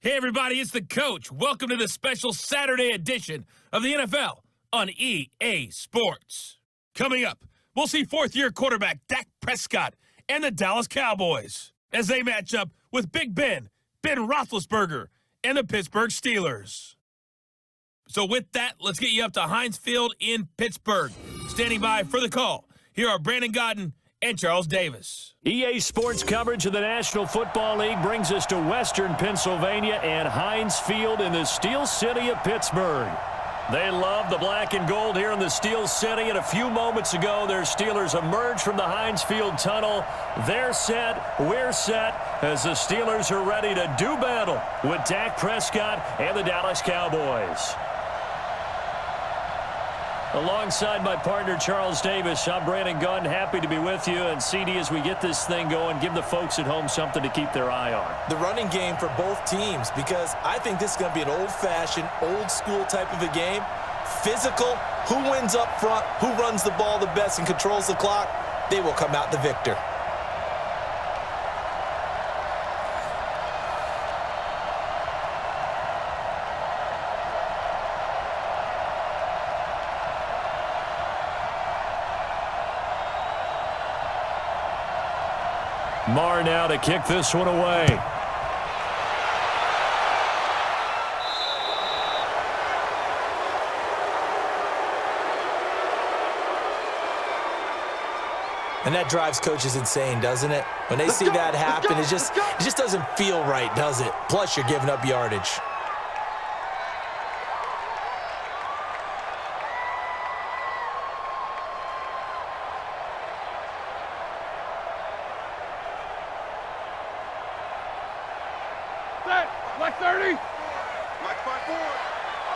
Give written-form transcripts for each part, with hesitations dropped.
Hey everybody, it's the coach. Welcome to the special Saturday edition of the NFL on EA Sports. Coming up, we'll see fourth-year quarterback Dak Prescott and the Dallas Cowboys as they match up with Big Ben Roethlisberger, and the Pittsburgh Steelers. So with that, let's get you up to Heinz Field in Pittsburgh. Standing by for the call, here are Brandon Godden and Charles Davis. EA Sports coverage of the National Football League brings us to Western Pennsylvania and Heinz Field in the Steel City of Pittsburgh. They love the black and gold here in the Steel City, and a few moments ago, their Steelers emerged from the Heinz Field tunnel. They're set, we're set, as the Steelers are ready to do battle with Dak Prescott and the Dallas Cowboys. Alongside my partner, Charles Davis, I'm Brandon Gunn, happy to be with you. And CD, as we get this thing going, give the folks at home something to keep their eye on. The running game for both teams, because I think this is going to be an old-fashioned, old-school type of a game. Physical, who wins up front, who runs the ball the best and controls the clock, they will come out the victor. Marr now to kick this one away. And that drives coaches insane, doesn't it? When they see that happen, it just doesn't feel right, does it? Plus, you're giving up yardage. Black 30. Black 5-4.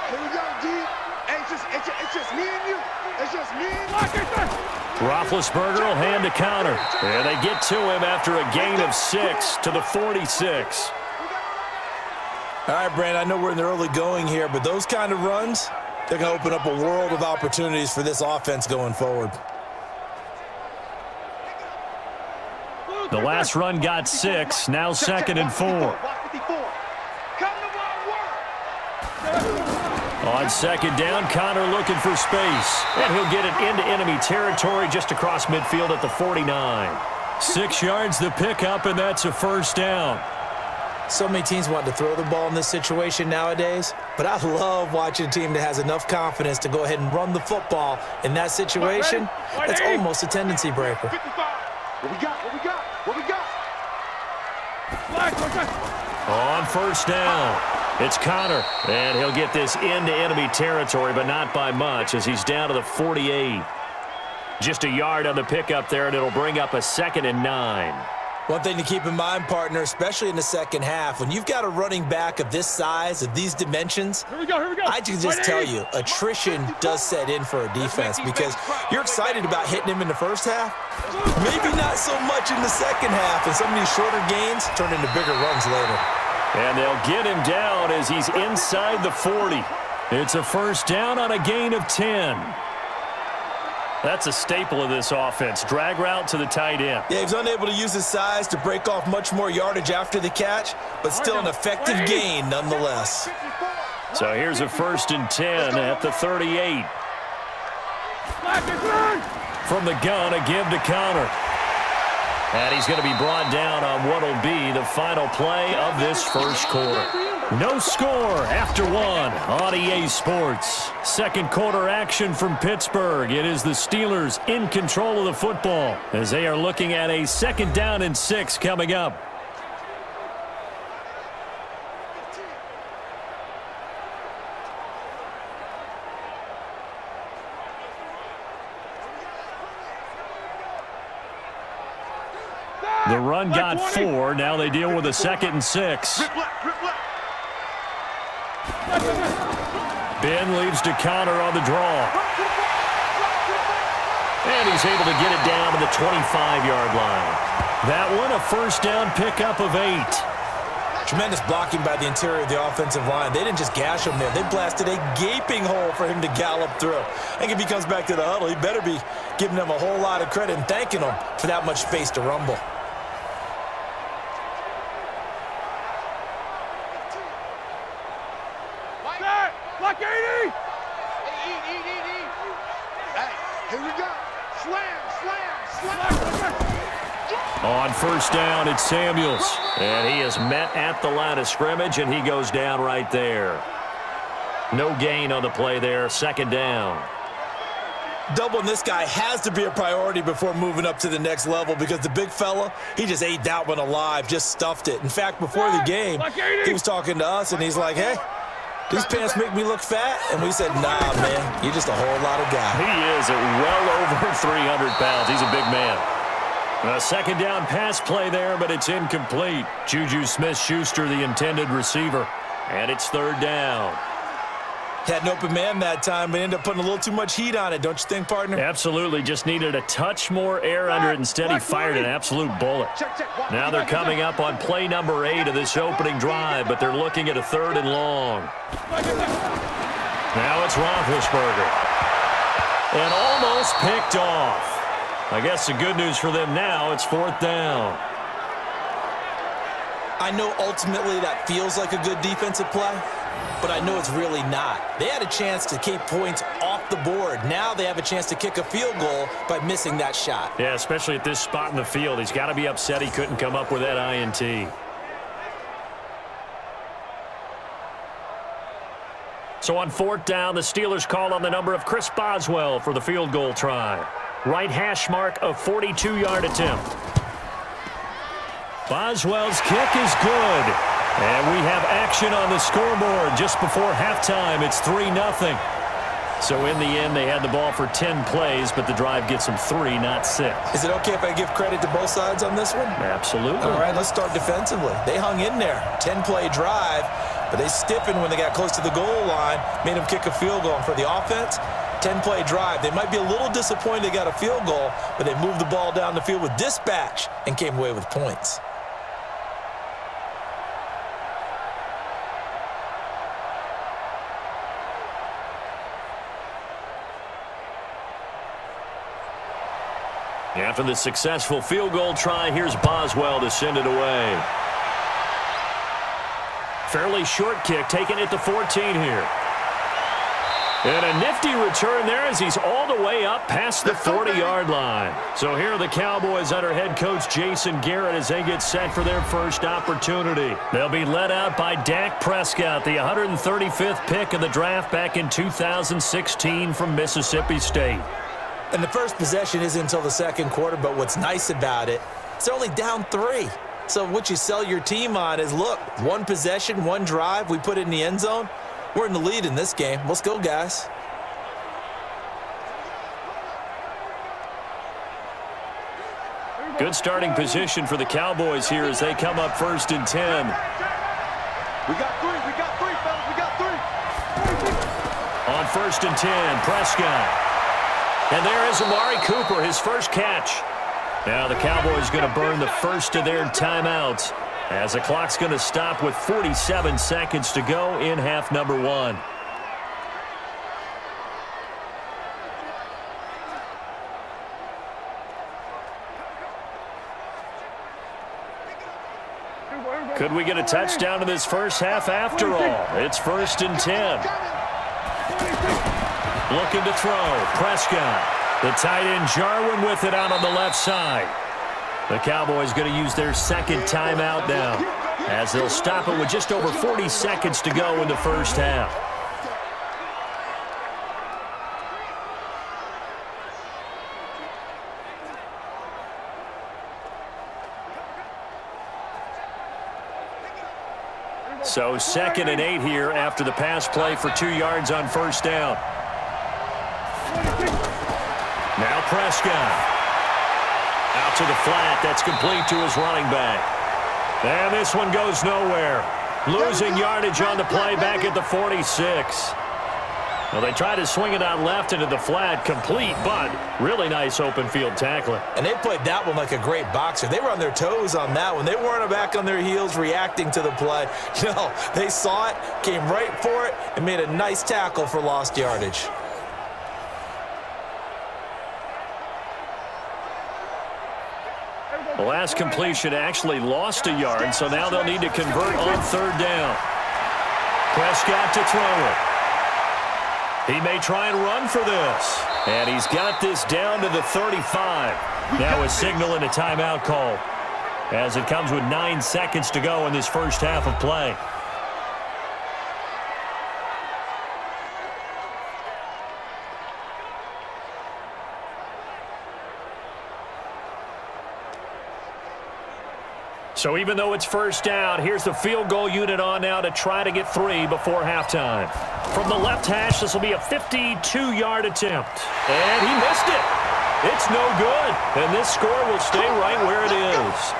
Here we go, G. Hey, it's just me and you. It's just me and you. Roethlisberger will hand a counter. And they get to him after a gain of 6 to the 46. All right, Brandon, I know we're in the early going here, but those kind of runs, they're going to open up a world of opportunities for this offense going forward. The last run got 6, now 2nd and 4. On 2nd down, Connor looking for space. And he'll get it into enemy territory just across midfield at the 49. 6 yards the pickup, and that's a first down. So many teams want to throw the ball in this situation nowadays, but I love watching a team that has enough confidence to go ahead and run the football in that situation. That's almost a tendency breaker. What we got? On first down, it's Connor, and he'll get this into enemy territory, but not by much as he's down to the 48. Just a yard on the pickup there, and it'll bring up a 2nd and 9. One thing to keep in mind, partner, especially in the second half, when you've got a running back of this size, of these dimensions, Here we go. I can just tell you, attrition does set in for a defense because you're excited about hitting him in the first half, maybe not so much in the second half, and some of these shorter gains turn into bigger runs later. And they'll get him down as he's inside the 40. It's a first down on a gain of 10. That's a staple of this offense. Drag route to the tight end. Yeah, he's unable to use his size to break off much more yardage after the catch, but still an effective gain nonetheless. So here's a 1st and 10 at the 38. From the gun, a give to Connor. And he's going to be brought down on what will be the final play of this first quarter. No score after 1 on EA Sports. Second quarter action from Pittsburgh. It is the Steelers in control of the football as they are looking at a 2nd down and 6 coming up. The run got 4. Now they deal with a 2nd and 6. Ben leaves to Connor on the draw. And he's able to get it down to the 25-yard line. That one, a first down pickup of 8. Tremendous blocking by the interior of the offensive line. They didn't just gash him there. They blasted a gaping hole for him to gallop through. I think if he comes back to the huddle, he better be giving them a whole lot of credit and thanking them for that much space to rumble. Block 80! Hey, eat. Hey, here we go. Slam. On first down, it's Samuels. And he is met at the line of scrimmage, and he goes down right there. No gain on the play there, second down. Doubling this guy has to be a priority before moving up to the next level because the big fella, he just ate that one alive, just stuffed it. In fact, before the game, he was talking to us, and he's like, hey, these pants make me look fat? And we said, nah, man, you're just a whole lot of guy. He is at well over 300 pounds. He's a big man. A second down pass play there, but it's incomplete. Juju Smith-Schuster, the intended receiver, and it's third down. Had an open man that time, but ended up putting a little too much heat on it, don't you think, partner? Absolutely. Just needed a touch more air under it. Instead, he fired an absolute bullet. Now they're coming up on play number 8 of this opening drive, but they're looking at a third and long. Now it's Roethlisberger. And almost picked off. I guess the good news for them now, it's fourth down. I know ultimately that feels like a good defensive play, but I know it's really not. They had a chance to keep points off the board. Now they have a chance to kick a field goal by missing that shot. Yeah, especially at this spot in the field. He's got to be upset he couldn't come up with that INT. So on fourth down, the Steelers call on the number of Chris Boswell for the field goal try. Right hash mark of 42-yard attempt. Boswell's kick is good. And we have action on the scoreboard just before halftime. It's 3-0. So in the end, they had the ball for 10 plays, but the drive gets them 3, not 6. Is it okay if I give credit to both sides on this one? Absolutely. All right, let's start defensively. They hung in there. 10-play drive, but they stiffened when they got close to the goal line, made them kick a field goal. And for the offense, 10-play drive. They might be a little disappointed they got a field goal, but they moved the ball down the field with dispatch and came away with points. After the successful field goal try, here's Boswell to send it away. Fairly short kick, taking it to 14 here. And a nifty return there as he's all the way up past the 40-yard line. So here are the Cowboys under head coach Jason Garrett as they get set for their first opportunity. They'll be led out by Dak Prescott, the 135th pick of the draft back in 2016 from Mississippi State. And the first possession isn't until the second quarter, but what's nice about it, it's only down 3. So what you sell your team on is, look, one possession, one drive, we put it in the end zone. We're in the lead in this game. Let's go, guys. Good starting position for the Cowboys here as they come up first and 10. We got 3, fellas, we got 3. On first and 10, Prescott. And there is Amari Cooper, his first catch. Now the Cowboys going to burn the first of their timeouts as the clock's going to stop with 47 seconds to go in half number 1. Could we get a touchdown in this first half after all? It's first and 10. Looking to throw. Prescott. The tight end Jarwin with it out on the left side. The Cowboys going to use their second timeout now as they'll stop it with just over 40 seconds to go in the first half. So second and 8 here after the pass play for 2 yards on first down. Now Prescott. Out to the flat. That's complete to his running back. And this one goes nowhere. Losing yardage on the play back at the 46. Well, they tried to swing it out left into the flat, complete, but really nice open field tackling. And they played that one like a great boxer. They were on their toes on that one. They weren't back on their heels reacting to the play. No, they saw it, came right for it, and made a nice tackle for lost yardage. The last completion actually lost a yard, so now they'll need to convert on third down. Prescott to throw it. He may try and run for this. And he's got this down to the 35. Now a signal and a timeout call, as it comes with 9 seconds to go in this first half of play. So even though it's first down, here's the field goal unit on now to try to get 3 before halftime. From the left hash, this will be a 52-yard attempt. And he missed it. It's no good. And this score will stay right where it is.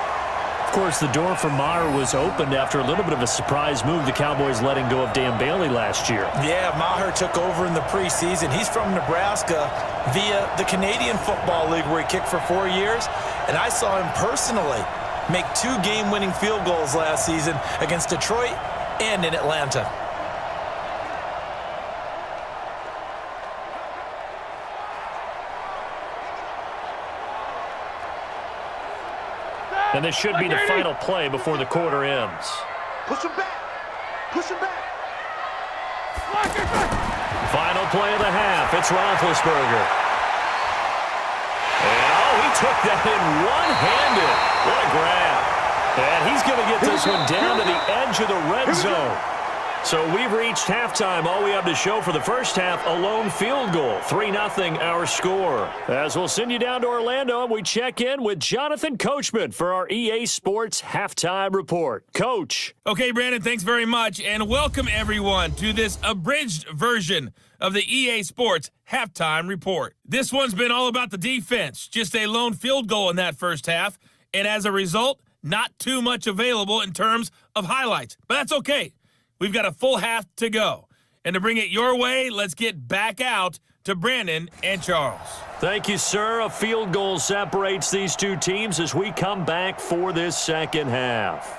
Of course, the door for Maher was opened after a little bit of a surprise move, the Cowboys letting go of Dan Bailey last year. Yeah, Maher took over in the preseason. He's from Nebraska via the Canadian Football League, where he kicked for 4 years. And I saw him personally make 2 game-winning field goals last season against Detroit and in Atlanta. And this should be the final play before the quarter ends. Push him back. Push him back. Final play of the half. It's Roethlisberger. And, he took that in one-handed. What a grab. And he's going to get this one down to the edge of the red zone. So we've reached halftime. All we have to show for the first half, a lone field goal. 3-0 our score. As we'll send you down to Orlando, and we check in with Jonathan Coachman for our EA Sports Halftime Report. Coach. Okay, Brandon, thanks very much. And welcome, everyone, to this abridged version of the EA Sports Halftime Report. This one's been all about the defense. Just a lone field goal in that first half. And as a result, not too much available in terms of highlights. But that's okay. We've got a full half to go. And to bring it your way, let's get back out to Brandon and Charles. Thank you, sir. A field goal separates these two teams as we come back for this second half.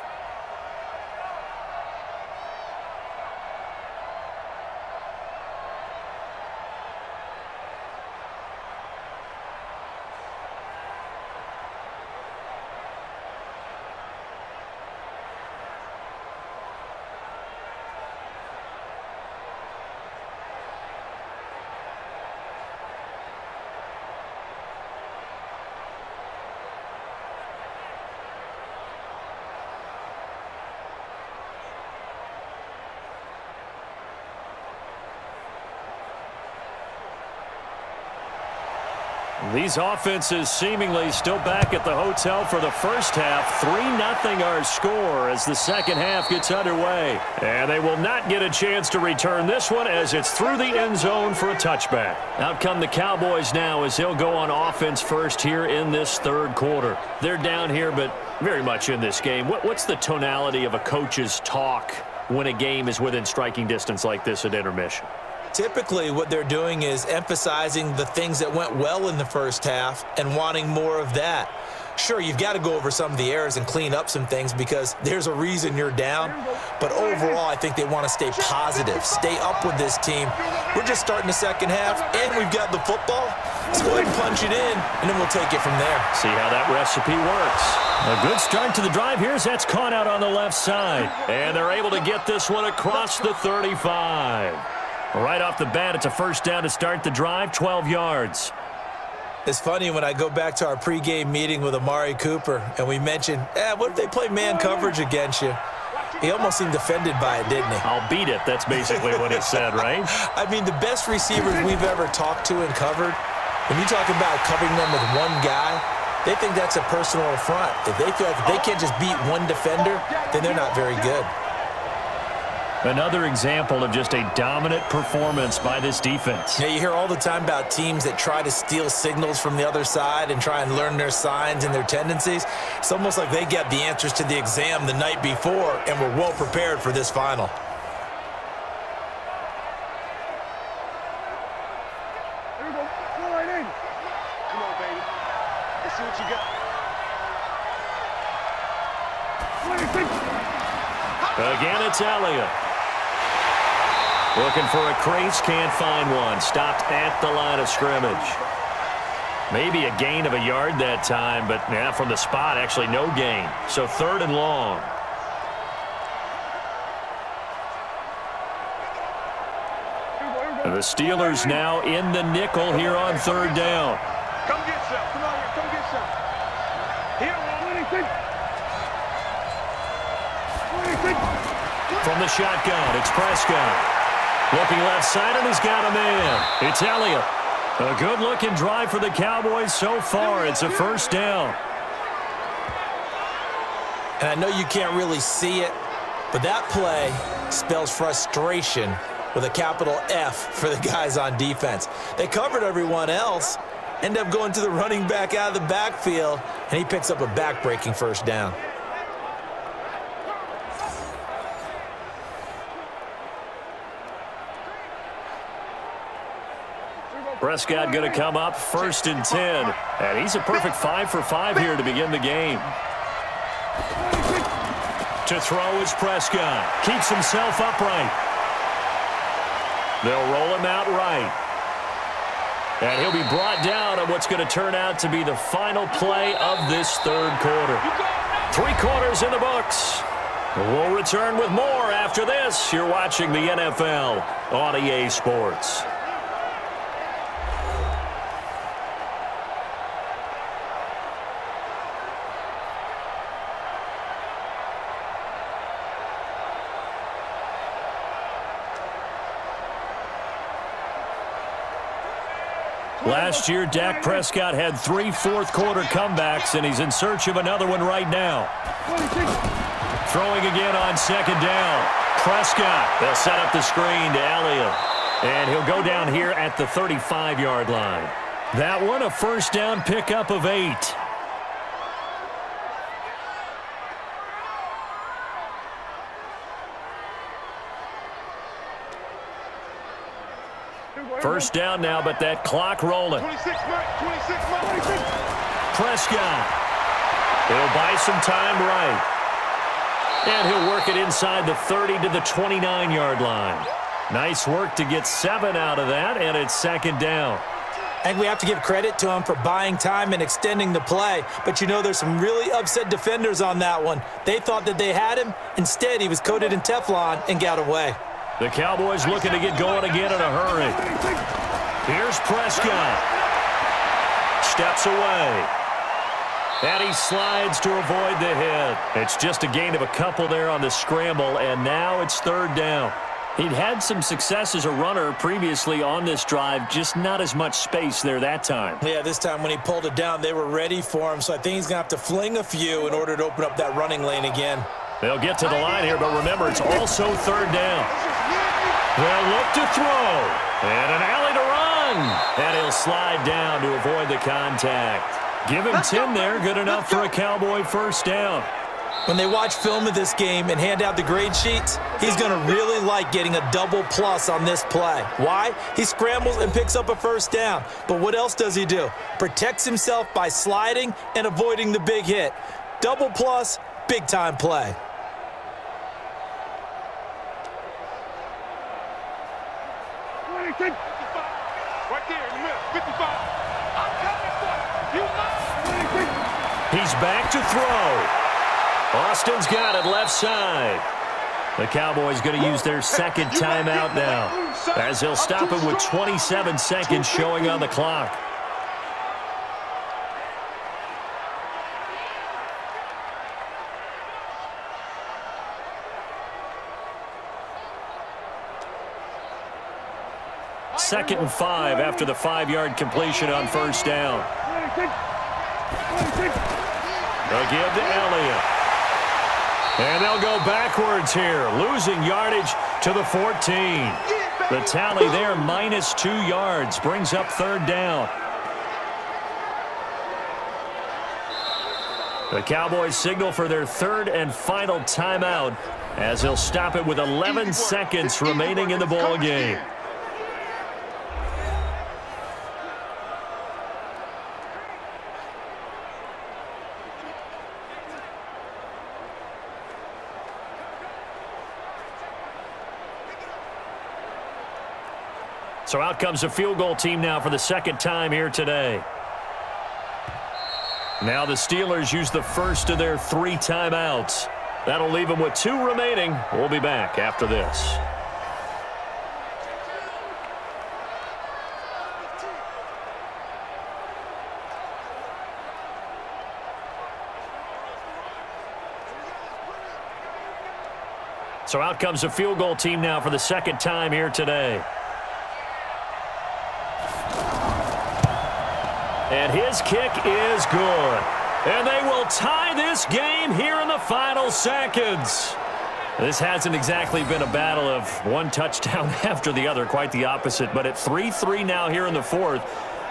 These offenses seemingly still back at the hotel for the first half. 3-0 our score as the second half gets underway. And they will not get a chance to return this one as it's through the end zone for a touchback. Out come the Cowboys now as they'll go on offense first here in this third quarter. They're down here, but very much in this game. What's the tonality of a coach's talk when a game is within striking distance like this at intermission? Typically, what they're doing is emphasizing the things that went well in the first half and wanting more of that. Sure, you've got to go over some of the errors and clean up some things because there's a reason you're down. But overall, I think they want to stay positive, stay up with this team. We're just starting the second half, and we've got the football. Let's go ahead and punch it in, and then we'll take it from there. See how that recipe works. A good start to the drive here as that's caught out on the left side. And they're able to get this one across the 35. Right off the bat, it's a first down to start the drive, 12 yards. It's funny when I go back to our pregame meeting with Amari Cooper, and we mentioned, what if they play man coverage against you? He almost seemed offended by it, didn't he? I'll beat it. That's basically what he said, right? I mean, the best receivers we've ever talked to and covered, when you talk about covering them with one guy, they think that's a personal affront. If they feel like if they can't just beat one defender, then they're not very good. Another example of just a dominant performance by this defense. Yeah, you hear all the time about teams that try to steal signals from the other side and try and learn their signs and their tendencies. It's almost like they get the answers to the exam the night before and were well prepared for this final. There we go. Go right in. Come on, baby. Let's see what you got. Again, it's Elliott. Looking for a crease, can't find one. Stopped at the line of scrimmage. Maybe a gain of a yard that time, but yeah, from the spot, actually no gain. So 3rd and long. Here we go. And the Steelers now in the nickel here on third down. Come get some. Come on here. Come get some. He don't want anything. From the shotgun, it's Prescott. Looking left side, and he's got a man. It's Elliott. A good-looking drive for the Cowboys so far. It's a first down. And I know you can't really see it, but that play spells frustration with a capital F for the guys on defense. They covered everyone else, end up going to the running back out of the backfield, and he picks up a back-breaking first down. Prescott going to come up 1st and 10. And he's a perfect 5 for 5 here to begin the game. To throw is Prescott. Keeps himself upright. They'll roll him out right. And he'll be brought down on what's going to turn out to be the final play of this third quarter. 3 quarters in the books. We'll return with more after this. You're watching the NFL on EA Sports. Last year, Dak Prescott had 3 fourth-quarter comebacks, and he's in search of another one right now. Throwing again on 2nd down. Prescott. They'll set up the screen to Elliott. And he'll go down here at the 35-yard line. That one, a first down pickup of 8. First down now, but that clock rolling. 26. Prescott. He'll buy some time right. And he'll work it inside the 30 to the 29-yard line. Nice work to get 7 out of that, and it's 2nd down. And we have to give credit to him for buying time and extending the play. But you know, there's some really upset defenders on that one. They thought that they had him. Instead, he was coated in Teflon and got away. The Cowboys looking to get going again in a hurry. Here's Prescott. Steps away. And he slides to avoid the hit. It's just a gain of a couple there on the scramble, and now it's 3rd down. He'd had some success as a runner previously on this drive, just not as much space there that time. Yeah, this time when he pulled it down, they were ready for him, so I think he's going to have to fling a few in order to open up that running lane again. They'll get to the line here, but remember, it's also 3rd down. They'll look to throw. And an alley to run. And he'll slide down to avoid the contact. Give him 10 there. Good enough for a Cowboy first down. When they watch film of this game and hand out the grade sheets, he's going to really like getting a double plus on this play. Why? He scrambles and picks up a first down. But what else does he do? Protects himself by sliding and avoiding the big hit. Double plus, big-time play. Right there in the middle. 55. I'm coming for you. He's back to throw. Austin's got it left side. The Cowboys going to use their 2nd timeout now, as they'll stop it with 27 seconds showing on the clock. Second and 5 after the 5-yard completion on first down. They'll give to Elliott. And they'll go backwards here, losing yardage to the 14. The tally there, -2 yards, brings up 3rd down. The Cowboys signal for their 3rd and final timeout, as they'll stop it with 11 seconds remaining in the ball game. So out comes a field goal team now for the 2nd time here today. Now the Steelers use the first of their 3 timeouts. That'll leave them with 2 remaining. We'll be back after this. So out comes a field goal team now for the second time here today. And his kick is good. And they will tie this game here in the final seconds. This hasn't exactly been a battle of one touchdown after the other, quite the opposite. But at 3-3 now here in the fourth,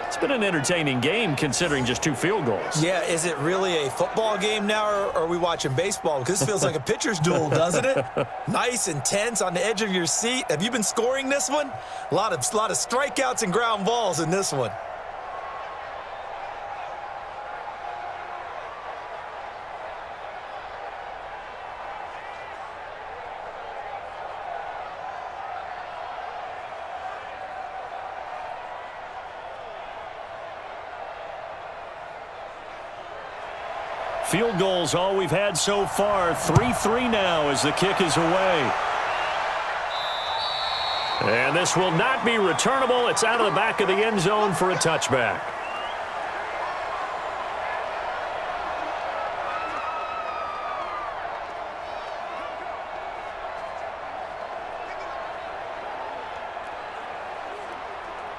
it's been an entertaining game considering just 2 field goals. Yeah, is it really a football game now, or are we watching baseball? Because this feels like a pitcher's duel, doesn't it? Nice and tense, on the edge of your seat. Have you been scoring this one? A lot of strikeouts and ground balls in this one. Field goals all we've had so far. 3-3 now as the kick is away. And this will not be returnable. It's out of the back of the end zone for a touchback.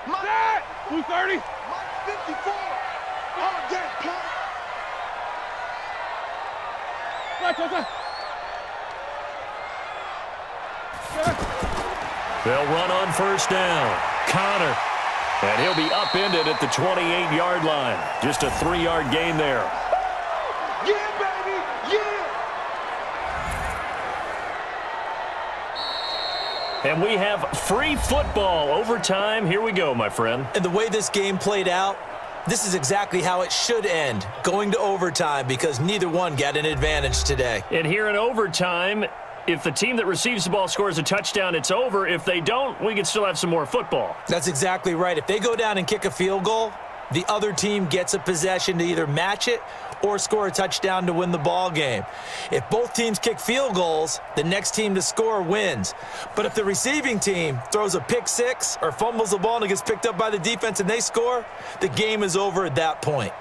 Matt! 230. 54. On that play. They'll run on first down. Connor. And he'll be upended at the 28-yard line. Just a 3-yard gain there. Yeah, baby! Yeah! And we have free football overtime. Here we go, my friend. And the way this game played out, this is exactly how it should end, going to overtime, because neither one got an advantage today. And here in overtime, if the team that receives the ball scores a touchdown, it's over. If they don't, we can still have some more football. That's exactly right. If they go down and kick a field goal, the other team gets a possession to either match it or score a touchdown to win the ball game. If both teams kick field goals, the next team to score wins. But if the receiving team throws a pick six or fumbles the ball and it gets picked up by the defense and they score, the game is over at that point.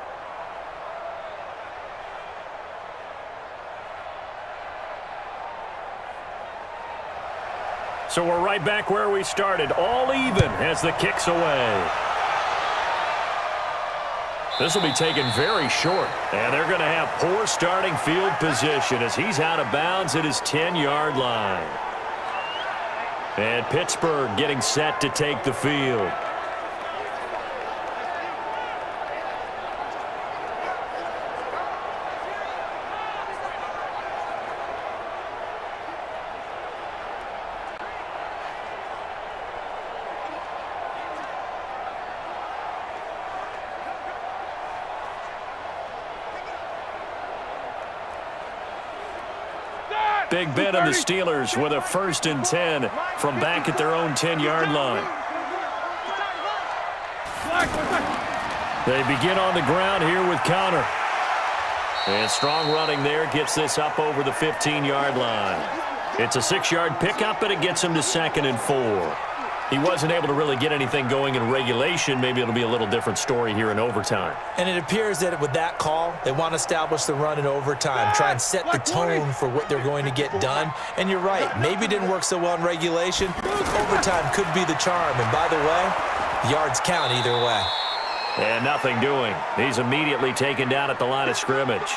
So we're right back where we started, all even as the kick's away. This will be taken very short, and they're going to have poor starting field position as he's out of bounds at his 10-yard line. And Pittsburgh getting set to take the field. Big Ben and the Steelers with a 1st and 10 from back at their own 10-yard line. They begin on the ground here with Connor. And strong running there gets this up over the 15-yard line. It's a 6-yard pickup, but it gets him to 2nd and 4. He wasn't able to really get anything going in regulation. Maybe it'll be a little different story here in overtime. And it appears that with that call, they want to establish the run in overtime, try and set the tone for what they're going to get done. And you're right, maybe it didn't work so well in regulation. Overtime could be the charm. And by the way, yards count either way. And nothing doing. He's immediately taken down at the line of scrimmage.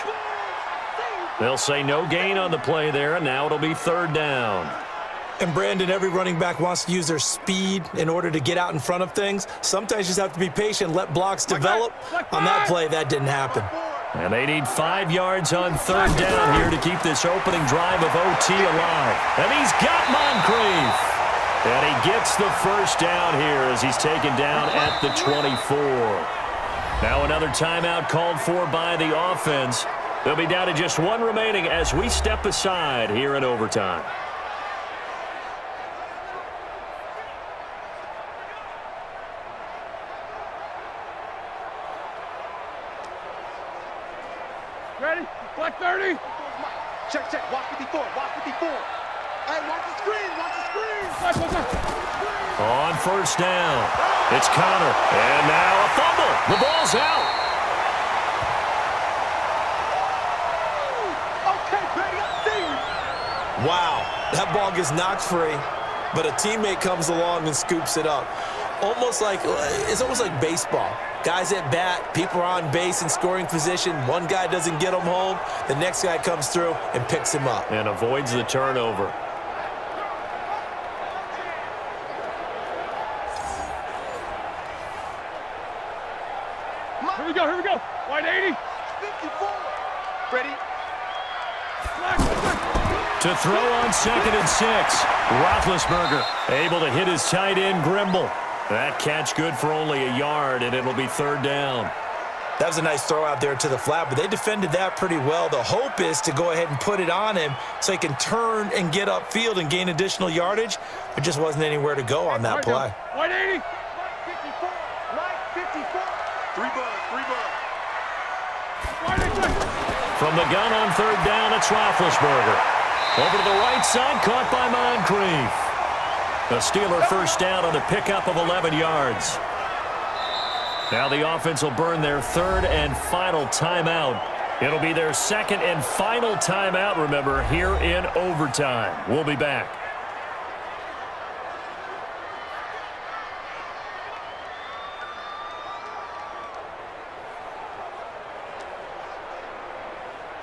They'll say no gain on the play there, and now it'll be 3rd down. And Brandon, every running back wants to use their speed in order to get out in front of things. Sometimes you just have to be patient, let blocks develop. On that play, that didn't happen. And they need 5 yards on 3rd down here to keep this opening drive of OT alive. And he's got Moncrief. And he gets the 1st down here as he's taken down at the 24. Now another timeout called for by the offense. They'll be down to just 1 remaining as we step aside here in overtime. Ready? Black 30. Check, check. Watch 54. Watch 54. Hey, watch the screen. Watch the screen. On 1st down, it's Connor. And now a fumble. The ball's out. Okay, baby, I see you. Wow. That ball gets knocked free, but a teammate comes along and scoops it up. It's almost like baseball. Guys at bat, people are on base in scoring position. One guy doesn't get him home. The next guy comes through and picks him up. And avoids the turnover. Here we go. Wide 80. 54. Ready? To throw on 2nd and 6. Roethlisberger able to hit his tight end, Grimble. That catch good for only a yard, and it'll be 3rd down. That was a nice throw out there to the flat, but they defended that pretty well. The hope is to go ahead and put it on him so he can turn and get upfield and gain additional yardage. There just wasn't anywhere to go on that play. 180. 54. 54. 3 bucks. From the gun on 3rd down, it's Roethlisberger. Over to the right side, caught by Moncrief. The Steeler 1st down on the pickup of 11 yards. Now the offense will burn their 3rd and final timeout. It'll be their 2nd and final timeout, remember, here in overtime. We'll be back.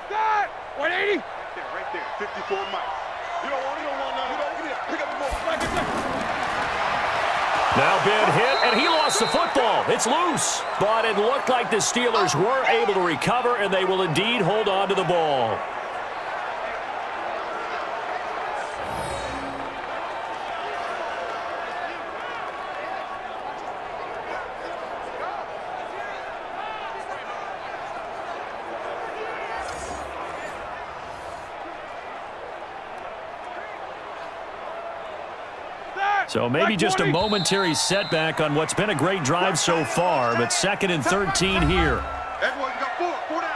Start! 180. Yeah, right there. 54 miles. You don't want none. Pick up the ball. Now Ben hit, and he lost the football. It's loose, but it looked like the Steelers were able to recover, and they will indeed hold on to the ball. So maybe just a momentary setback on what's been a great drive so far, but 2nd and 13 here. Everyone got 4 down.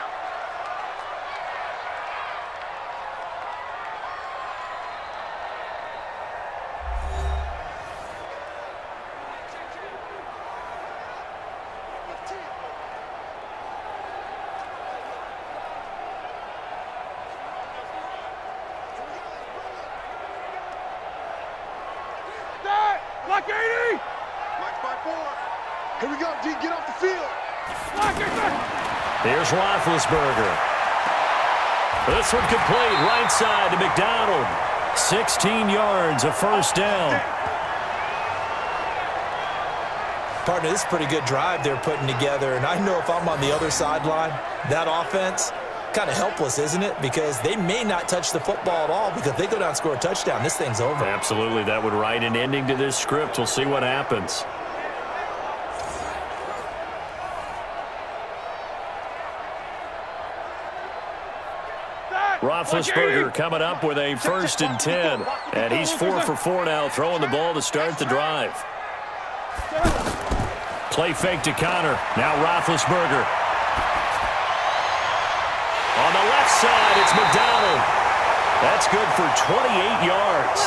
Block 80! Mike's by 4. Here we go, D. Get off the field. Block it. Here's Roethlisberger. This one complete, right side to McDonald. 16 yards, a 1st down. Partner, this is a pretty good drive they're putting together, and I know if I'm on the other sideline, that offense, kind of helpless, isn't it? Because they may not touch the football at all, because if they go down and score a touchdown, this thing's over. Absolutely. That would write an ending to this script. We'll see what happens. Roethlisberger coming up with a 1st and 10. And he's 4 for 4 now, throwing the ball to start the drive. Play fake to Connor. Now Roethlisberger. On the left side, it's McDonald. That's good for 28 yards.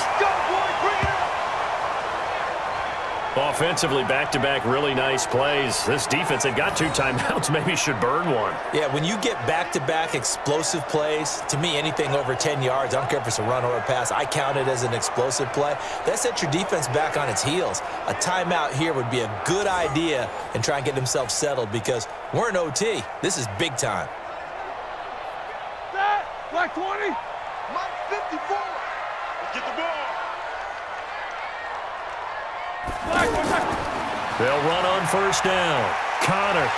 Offensively, back-to-back really nice plays. This defense had got 2 timeouts, maybe should burn one. Yeah, when you get back-to-back explosive plays, to me, anything over 10 yards, I don't care if it's a run or a pass, I count it as an explosive play. That sets your defense back on its heels. A timeout here would be a good idea and try and get themselves settled because we're in OT. This is big time. Black 20. Mike 54. Let's get the ball. They'll run on 1st down. Connor.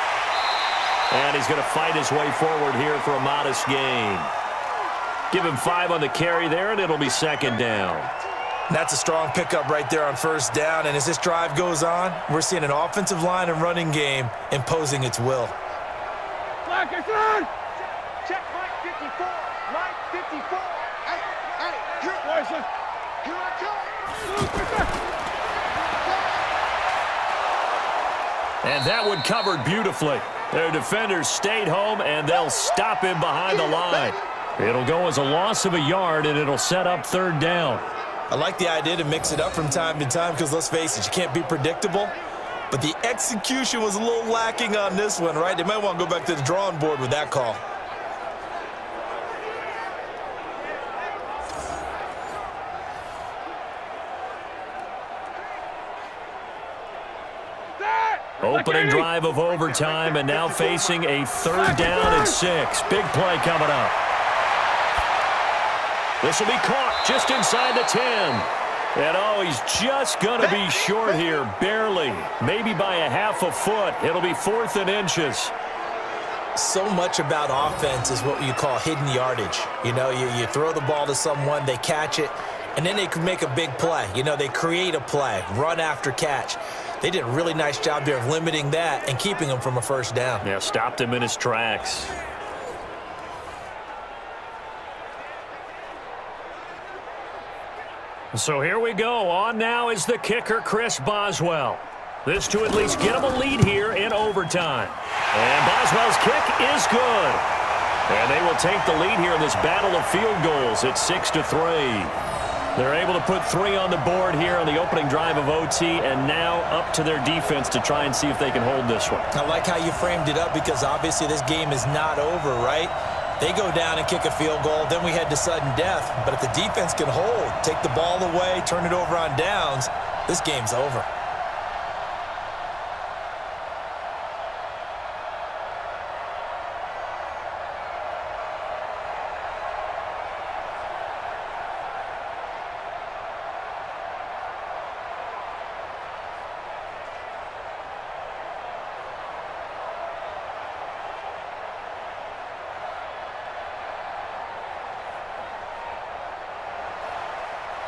And he's going to fight his way forward here for a modest gain. Give him 5 on the carry there, and it'll be 2nd down. That's a strong pickup right there on 1st down. And as this drive goes on, we're seeing an offensive line and running game imposing its will. Black is on. Check Mike 54. Mike 54. Hey, here I come. And that one covered beautifully. Their defenders stayed home, and they'll stop him behind the line. It'll go as a loss of a yard, and it'll set up 3rd down. I like the idea to mix it up from time to time because, let's face it, you can't be predictable. But the execution was a little lacking on this one, right? They might want to go back to the drawing board with that call. Opening drive of overtime, and now facing a 3rd down and 6. Big play coming up. This will be caught just inside the 10. And, oh, he's just going to be short here, barely. Maybe by a half a foot. It'll be 4th and inches. So much about offense is what you call hidden yardage. You know, you throw the ball to someone, they catch it, and then they can make a big play. You know, they create a play, run after catch. They did a really nice job there of limiting that and keeping him from a 1st down. Yeah, stopped him in his tracks. So here we go. On now is the kicker, Chris Boswell. This to at least get him a lead here in overtime. And Boswell's kick is good. And they will take the lead here in this battle of field goals at 6-3. They're able to put 3 on the board here on the opening drive of OT, and now up to their defense to try and see if they can hold this one. I like how you framed it up, because obviously this game is not over, right? They go down and kick a field goal, then we head to sudden death. But if the defense can hold, take the ball away, turn it over on downs, this game's over.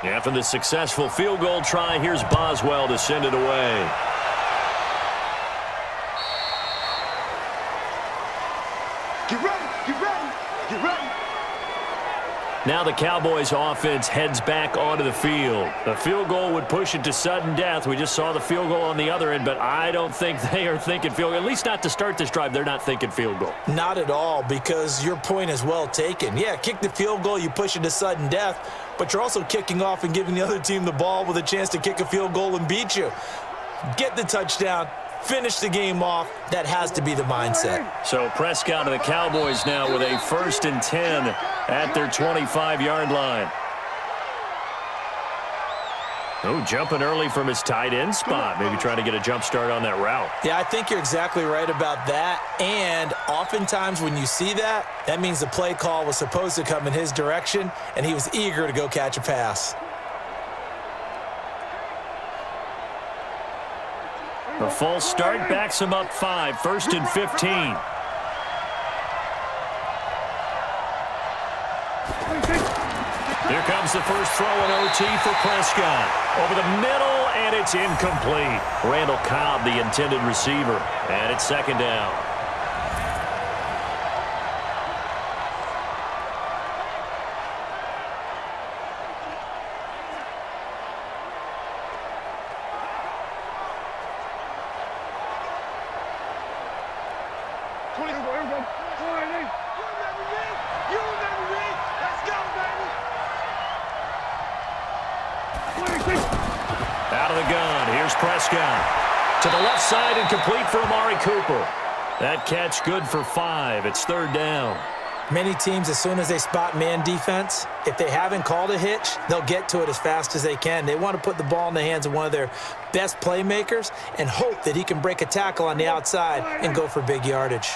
After the successful field goal try, here's Boswell to send it away. Get ready, get ready, get ready. Now the Cowboys offense heads back onto the field. The field goal would push it to sudden death. We just saw the field goal on the other end, but I don't think they are thinking field goal. At least not to start this drive. They're not thinking field goal. Not at all, because your point is well taken. Yeah, kick the field goal, you push it to sudden death, but you're also kicking off and giving the other team the ball with a chance to kick a field goal and beat you. Get the touchdown, finish the game off. That has to be the mindset. So Prescott and the Cowboys now with a 1st and 10 at their 25-yard line. Oh, jumping early from his tight end spot. Maybe trying to get a jump start on that route. Yeah, I think you're exactly right about that. And oftentimes when you see that, that means the play call was supposed to come in his direction, and he was eager to go catch a pass. A false start backs him up 5, 1st and 15. Here comes the first throw in OT for Prescott. Over the middle, and it's incomplete. Randall Cobb, the intended receiver, and it's 2nd down. Out of the gun, here's Prescott. To the left side and complete for Amari Cooper. That catch good for 5. It's 3rd down. Many teams, as soon as they spot man defense, if they haven't called a hitch, they'll get to it as fast as they can. They want to put the ball in the hands of one of their best playmakers and hope that he can break a tackle on the outside and go for big yardage.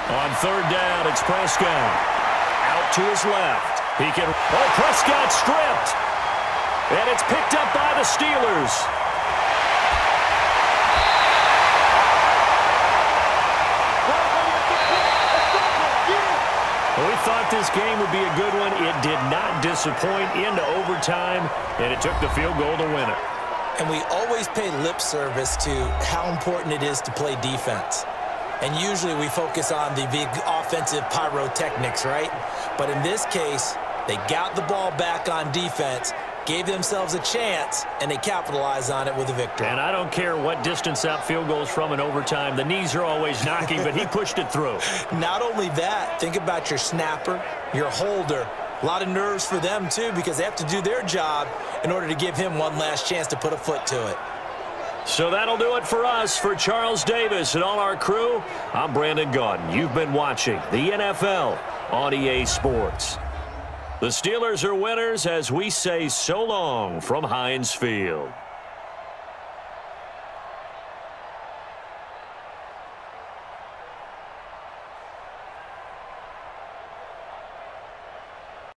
On 3rd down, it's Prescott. Out to his left. He can... Oh, Prescott stripped. And it's picked up by the Steelers. We thought this game would be a good one. It did not disappoint into overtime, and it took the field goal to win it. And we always pay lip service to how important it is to play defense. And usually we focus on the big offensive pyrotechnics, right? But in this case, they got the ball back on defense, gave themselves a chance, and they capitalized on it with a victory. And I don't care what distance that field goes from in overtime. The knees are always knocking, but he pushed it through. Not only that, think about your snapper, your holder. A lot of nerves for them, too, because they have to do their job in order to give him one last chance to put a foot to it. So that'll do it for us. For Charles Davis and all our crew, I'm Brandon Gaudin. You've been watching the NFL on EA Sports. The Steelers are winners as we say so long from Heinz Field.